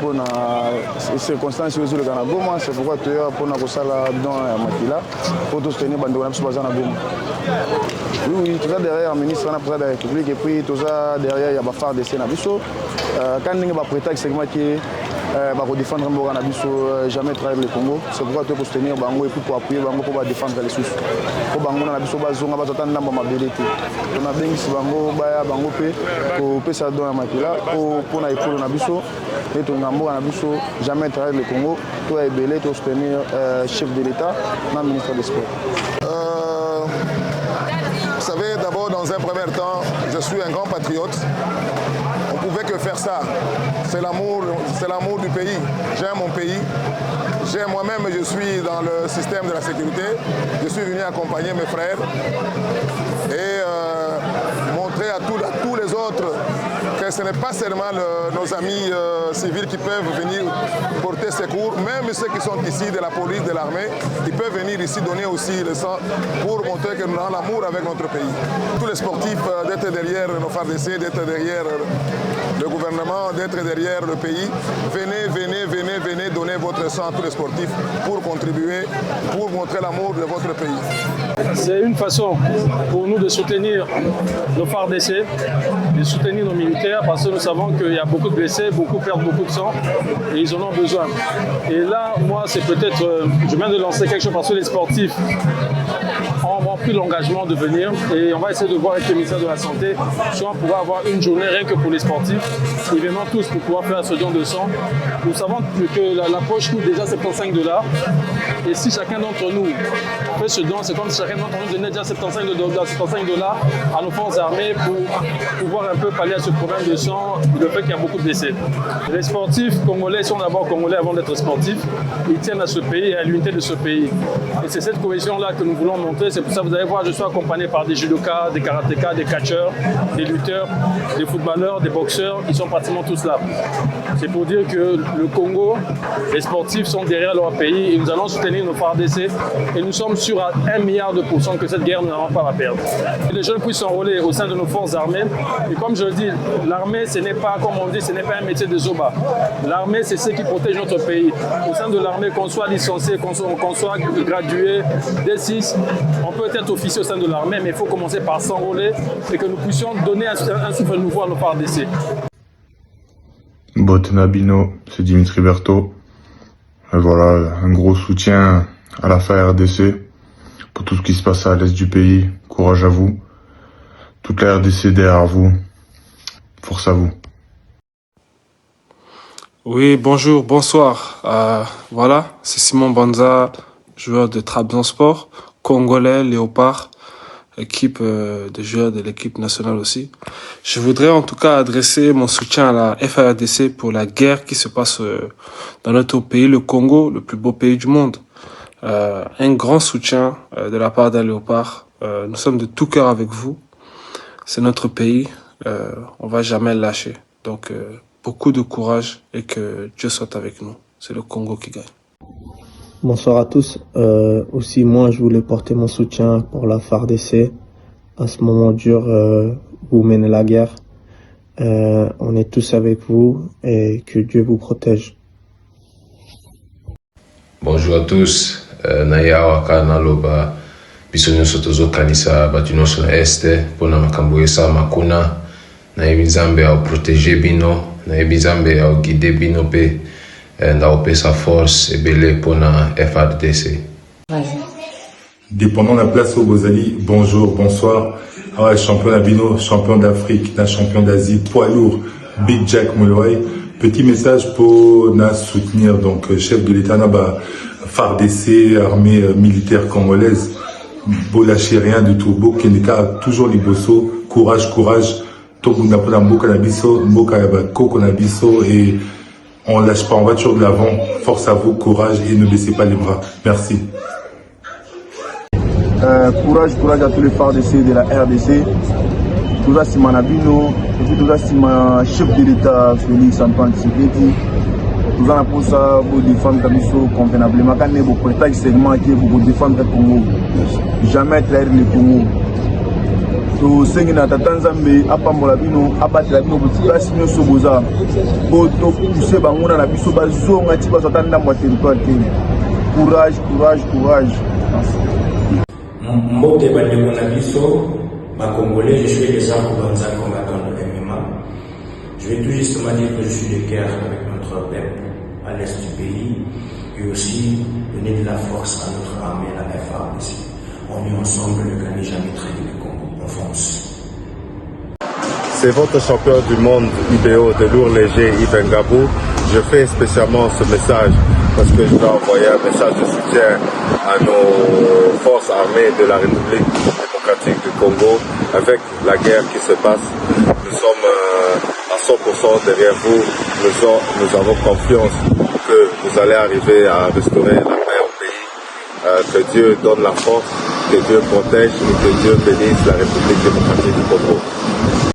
pour les circonstances sur le Canada. C'est pourquoi tu es pour la dans la Makila pour soutenir les Bandouana sur Bazana Goma. Oui, tout ça derrière le ministre de la République et puis tout ça derrière il y a Bafar de Sénabiso. Quand il y a un prétexte, c'est que pour défendre jamais trahir le Congo. C'est pourquoi tu peux soutenir Bango et puis pour appuyer Bango pour défendre les sous. Pour Bango, on a besoin de attendre la mobilité. On a besoin de Bango pour ça dans la Makila pour la école on a besoin et tout le monde a besoin jamais trahir le Congo. Tu es belé, tu soutenir chef de l'État, dans le ministère des Sports. Vous savez, d'abord, dans un premier temps, je suis un grand patriote. On ne pouvait que faire ça. C'est l'amour du pays. J'aime mon pays. Moi-même, je suis dans le système de la sécurité. Je suis venu accompagner mes frères et montrer à tous les autres que ce n'est pas seulement nos amis civils qui peuvent venir porter secours, même ceux qui sont ici de la police, de l'armée, ils peuvent venir ici donner aussi le sang pour montrer que nous avons l'amour avec notre pays. Tous les sportifs d'être derrière nos FARDC, d'être derrière le gouvernement, d'être derrière le pays, venez donner votre sang à tous les sportifs pour contribuer, pour montrer l'amour de votre pays. C'est une façon pour nous de soutenir nos FARDC, de soutenir nos militaires parce que nous savons qu'il y a beaucoup de blessés, beaucoup perdent beaucoup de sang et ils en ont besoin. Et là, moi, c'est peut-être, je viens de lancer quelque chose parce que les sportifs ont pris l'engagement de venir et on va essayer de voir avec le ministère de la Santé si on pourra avoir une journée rien que pour les sportifs, ils viendront tous pour pouvoir faire ce don de sang. Nous savons que la poche coûte déjà $75 et si chacun d'entre nous fait ce don, c'est comme si chacun d'entre nous donnait déjà $75 à nos forces armées pour pouvoir un peu pallier à ce problème de sang, le fait qu'il y a beaucoup de blessés. Les sportifs congolais sont d'abord congolais avant d'être sportifs, ils tiennent à ce pays et à l'unité de ce pays. Et c'est cette cohésion-là que nous voulons montrer. C'est pour ça que vous allez voir, je suis accompagné par des judokas, des karatékas, des catcheurs, des lutteurs, des footballeurs, des boxeurs. Ils sont pratiquement tous là. C'est pour dire que le Congo, les sportifs sont derrière leur pays et nous allons soutenir nos FARDC et nous sommes sûrs à 1 milliard de % que cette guerre, nous n'allons pas la perdre. Et les jeunes puissent s'enrôler au sein de nos forces armées. Et comme je le dis, l'armée, ce n'est pas, comme on dit, ce n'est pas un métier de zoba. L'armée, c'est ce qui protège notre pays. Au sein de l'armée, qu'on soit licencié, qu'on soit gradué, D6, on peut être officier au sein de l'armée, mais il faut commencer par s'enrôler et que nous puissions donner un souffle nouveau à nos FARDC. Botenabino, c'est Dimitri Berthaud. Voilà, un gros soutien à la FARDC pour tout ce qui se passe à l'est du pays. Courage à vous. Toute la RDC derrière vous. Force à vous. Oui, bonjour, bonsoir. Voilà, c'est Simon Banza, joueur de Trabzonspor, congolais, Léopard, équipe de joueurs de l'équipe nationale aussi. Je voudrais en tout cas adresser mon soutien à la FARDC pour la guerre qui se passe dans notre pays, le Congo, le plus beau pays du monde. Un grand soutien de la part d'un Léopard. Nous sommes de tout cœur avec vous. C'est notre pays. On va jamais le lâcher. Donc, beaucoup de courage et que Dieu soit avec nous. C'est le Congo qui gagne. Bonsoir à tous. Aussi, moi, je voulais porter mon soutien pour la FARDC. À ce moment dur, vous menez la guerre. On est tous avec vous et que Dieu vous protège. Bonjour à tous. Naya waka naloba biso nyonso tozokanisa bato nyonso na este mpona makambo esama kuna nayebi nzambe aoprotege bino nayebi nzambe aoguide bino mpe naopesa force ebele mpona FARDC. Dépendant de la place au Bozali, bonjour, bonsoir. Ah, champion d'Abino, champion d'Afrique, champion d'Asie, poids lourd, Big Jack Moloy. Petit message pour nous soutenir, donc chef de l'État, FARDC, armée militaire congolaise. Beau lâcher rien du tout, beau Kenika, toujours les bossos, courage, courage. Tobunda pona mboka na biso, mboka ya bakoko na biso et on lâche pas, on va toujours de l'avant. Force à vous, courage et ne baissez pas les bras. Merci. Courage à tous les FARDC de la RDC. Tout ça, c'est Manabino, et puis tout ça, c'est ma chef de l'État, Félix Antoine Tshisekedi. Tout ça, pour ça, pour défendre Kabiso convenablement. Quand on est pour segment qui est pour défendre le Congo. Jamais trahir le Congo. tosengi na tata nzambe apambola bino abatela bino place nyonso boza po topuse bango na biso bazonga ti bazwa ata ndambo ya territoire te. Courage, courage, courage. Mbote bandeko na biso Congolais, je suis déjà Koubanza combattant de MMA. Je vais tout justement dire que je suis de guerre avec notre peuple à l'est du pays et aussi donner de la force à notre armée, la FARDC. On est ensemble, le Gani jamais traité le Congo. On fonce. C'est votre champion du monde IBO de lourd léger, Yves Ngabou. Je fais spécialement ce message parce que je dois envoyer un message de soutien à nos forces armées de la République démocratique du Congo. Avec la guerre qui se passe, nous sommes à 100% derrière vous. Nous avons confiance que vous allez arriver à restaurer la paix au pays. Que Dieu donne la force, que Dieu protège et que Dieu bénisse la République démocratique du Congo.